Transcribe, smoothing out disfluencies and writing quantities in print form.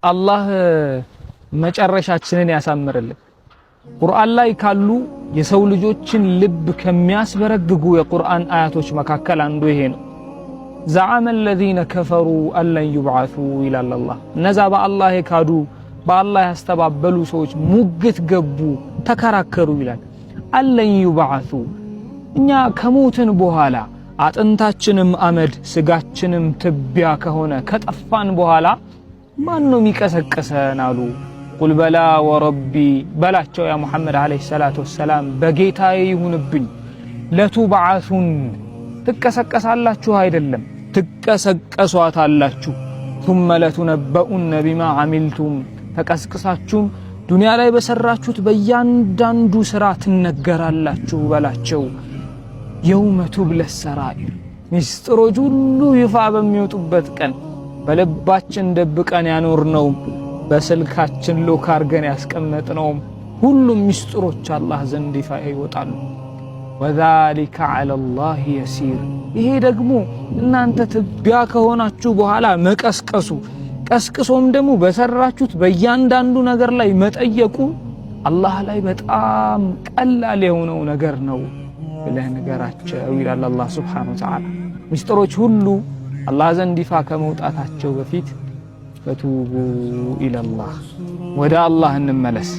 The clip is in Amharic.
አላህ መጨረሻችንን ያሳምርልን። ቁርአን ላይ ካሉ የሰው ልጆችን ልብ ከሚያስበረግጉ የቁርአን አያቶች መካከል አንዱ ይሄ ነው። ዘዐመ الذين كفروا ألن يبعثوا ይላል አላህ። እነዛ በአላህ የካዱ በአላህ ያስተባበሉ ሰዎች ሙግት ገቡ፣ ተከራከሩ ይላል። ألن يبعثوا እኛ ከሞትን በኋላ አጥንታችንም አመድ ስጋችንም ትቢያ ከሆነ ከጠፋን በኋላ ማን ነው የሚቀሰቀሰን አሉ። ቁል በላ ወረቢ በላቸው ያ ሙሐመድ አለይሂ ሰላቱ ወሰላም በጌታዬ ይሁንብኝ ለቱብዓቱን ትቀሰቀሳላችሁ አይደለም ትቀሰቀሷታላችሁ ثم لتنبؤن بما عملتم ተቀስቅሳችሁም ዱንያ ላይ በሰራችሁት በእያንዳንዱ ስራ ትነገራላችሁ በላቸው። የውመ ቱብለ ሰራኢር ሚስጥሮች ሁሉ ይፋ በሚወጡበት ቀን በልባችን ደብቀን ያኖርነው በስልካችን ሎክ አርገን ያስቀመጥነው ሁሉም ሚስጥሮች አላህ ዘንድ ይፋ ይወጣሉ። ወዛሊከ ዐለ አላህ የሲር ይሄ ደግሞ እናንተ ትቢያ ከሆናችሁ በኋላ መቀስቀሱ ቀስቅሶም ደግሞ በሰራችሁት በእያንዳንዱ ነገር ላይ መጠየቁ አላህ ላይ በጣም ቀላል የሆነው ነገር ነው ብለህ ንገራቸው ይላል አላህ ሱብሓነሁ ወተዓላ። ሚስጥሮች ሁሉ አላህ ዘንድ ይፋ ከመውጣታቸው በፊት ፈቱቡ ኢለላህ ወደ አላህ እንመለስ።